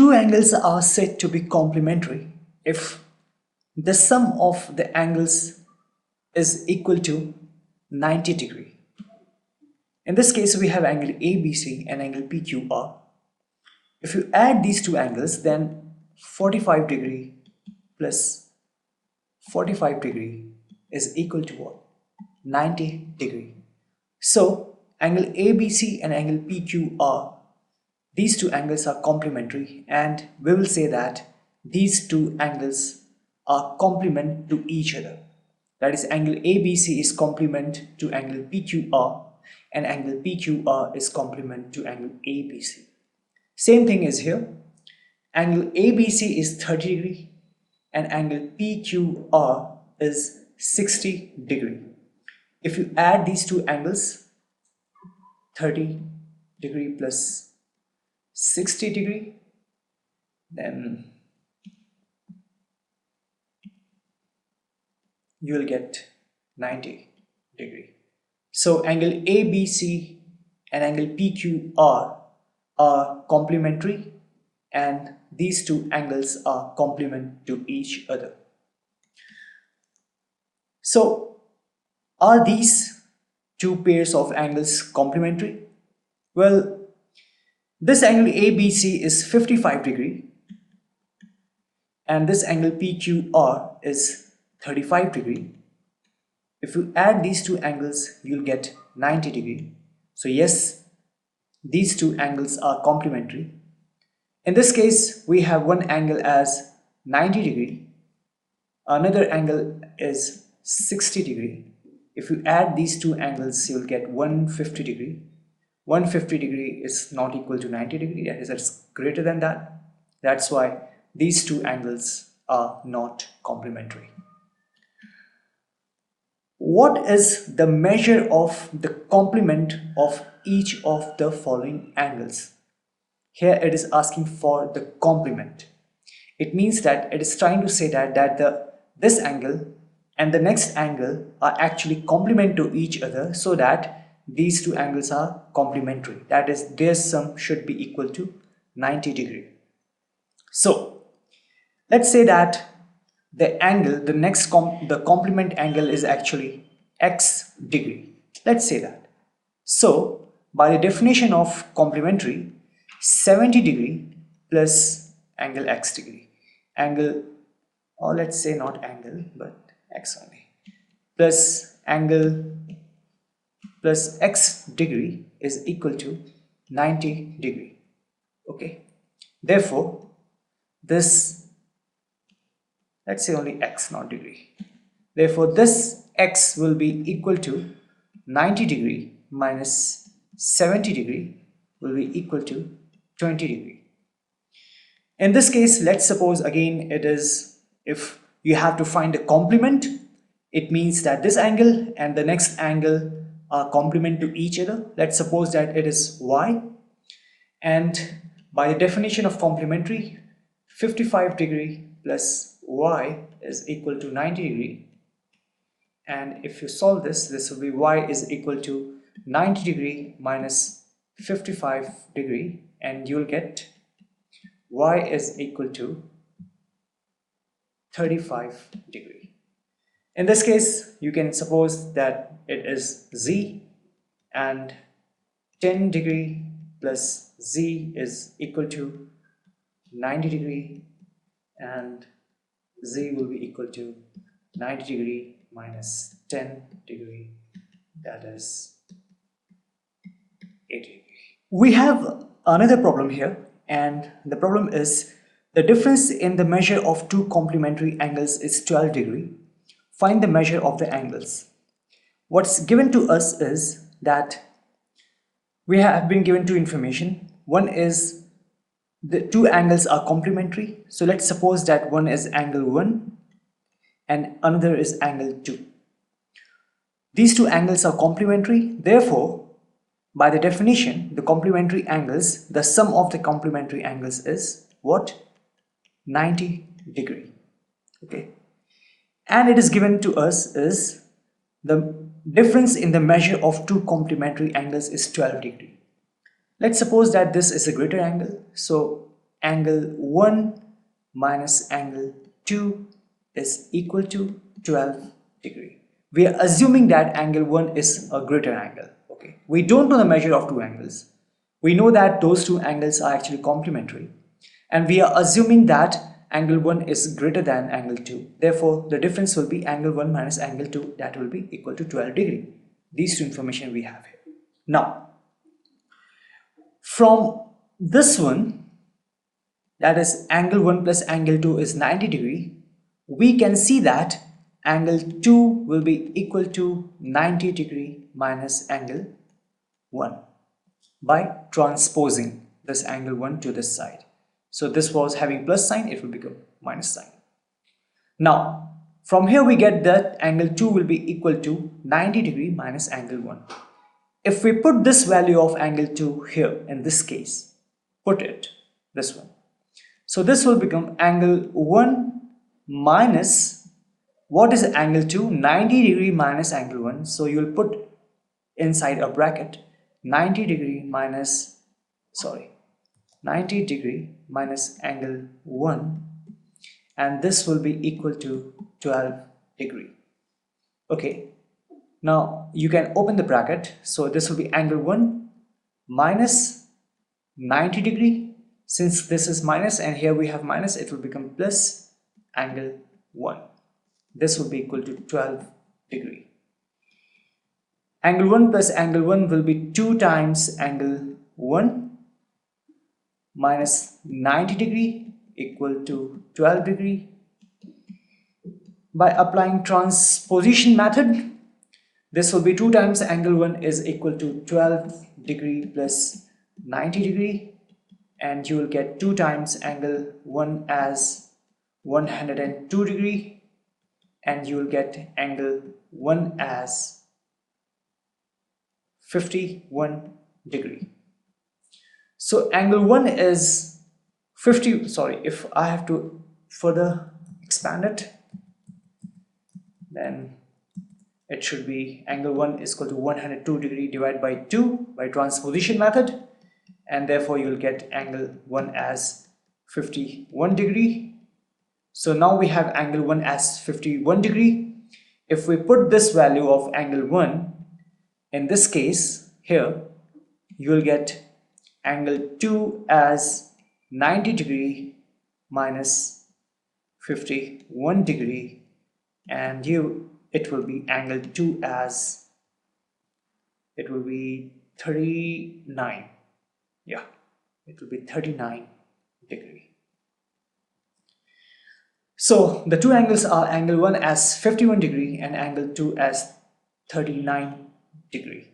Two angles are said to be complementary if the sum of the angles is equal to 90 degree. In this case, we have angle ABC and angle PQR. If you add these two angles, then 45 degree plus 45 degree is equal to what? 90 degree. So angle ABC and angle PQR, these two angles are complementary, and we will say that these two angles are complement to each other. That is, angle ABC is complement to angle PQR and angle PQR is complement to angle ABC. Same thing is here. Angle ABC is 30 degree and angle PQR is 60 degree. If you add these two angles, 30 degree plus 60 degree, then you will get 90 degree. So angle ABC and angle PQR are complementary, and these two angles are complement to each other. So are these two pairs of angles complementary? Well, this angle ABC is 55 degree and this angle PQR is 35 degree. If you add these two angles, you'll get 90 degree. So yes, these two angles are complementary. In this case, we have one angle as 90 degree, another angle is 60 degree. If you add these two angles, you'll get 150 degree. 150 degree is not equal to 90 degree, that is, it's greater than that. That's why these two angles are not complementary. What is the measure of the complement of each of the following angles? Here it is asking for the complement. It means that it is trying to say that this angle and the next angle are actually complement to each other, so that these two angles are complementary. That is, their sum should be equal to 90 degree. So let's say that the angle, the complement angle is actually x degree. Let's say that. So by the definition of complementary, 70 degree plus angle x degree, angle, or let's say not angle but x only, plus angle plus x degree is equal to 90 degree. Okay, therefore this, let's say only x, not degree, therefore this x will be equal to 90 degree minus 70 degree will be equal to 20 degree. In this case, let's suppose again it is, if you have to find a complement, it means that this angle and the next angle are complement to each other. Let's suppose that it is y, and by the definition of complementary, 55 degree plus y is equal to 90 degree, and if you solve this, this will be y is equal to 90 degree minus 55 degree, and you'll get y is equal to 35 degree. In this case, you can suppose that it is z, and 10 degree plus z is equal to 90 degree, and z will be equal to 90 degree minus 10 degree, that is 80 degree. We have another problem here, and the problem is the difference in the measure of two complementary angles is 12 degree. Find the measure of the angles. What's given to us is that we have been given two information. One is the two angles are complementary. So let's suppose that one is angle 1 and another is angle 2. These two angles are complementary. Therefore, by the definition, the complementary angles, the sum of the complementary angles is what? 90 degree. Okay. And it is given to us is the difference in the measure of two complementary angles is 12 degree. Let's suppose that this is a greater angle. So angle 1 minus angle 2 is equal to 12 degree. We are assuming that angle 1 is a greater angle. Okay, we don't know the measure of two angles. We know that those two angles are actually complementary, and we are assuming that angle 1 is greater than angle 2. Therefore, the difference will be angle 1 minus angle 2, that will be equal to 12 degree. These two information we have here. Now, from this one, that is angle 1 plus angle 2 is 90 degree, we can see that angle 2 will be equal to 90 degree minus angle 1 by transposing this angle 1 to this side. So this was having plus sign, it will become minus sign. Now, from here we get that angle 2 will be equal to 90 degree minus angle 1. If we put this value of angle 2 here in this case, put it this one. So this will become angle 1 minus, what is angle 2? 90 degree minus angle 1. So you will put inside a bracket 90 degree minus, 90 degree minus angle 1, and this will be equal to 12 degree. Okay, now you can open the bracket. So this will be angle 1 minus 90 degree. Since this is minus and here we have minus, it will become plus angle 1. This will be equal to 12 degree. Angle 1 plus angle 1 will be 2 times angle 1 minus 90 degree equal to 12 degree. By applying transposition method, this will be 2 times angle 1 is equal to 12 degree plus 90 degree, and you will get 2 times angle 1 as 102 degree, and you will get angle 1 as 51 degree. So angle 1 is 50, if I have to further expand it, then it should be angle 1 is equal to 102 degree divided by 2 by transposition method, and therefore you will get angle 1 as 51 degree. So now we have angle 1 as 51 degree. If we put this value of angle 1 in this case here, you will get angle 2 as 90 degree minus 51 degree, and it will be angle 2 as, it will be 39. Yeah, it will be 39 degree. So the two angles are angle 1 as 51 degree and angle 2 as 39 degree.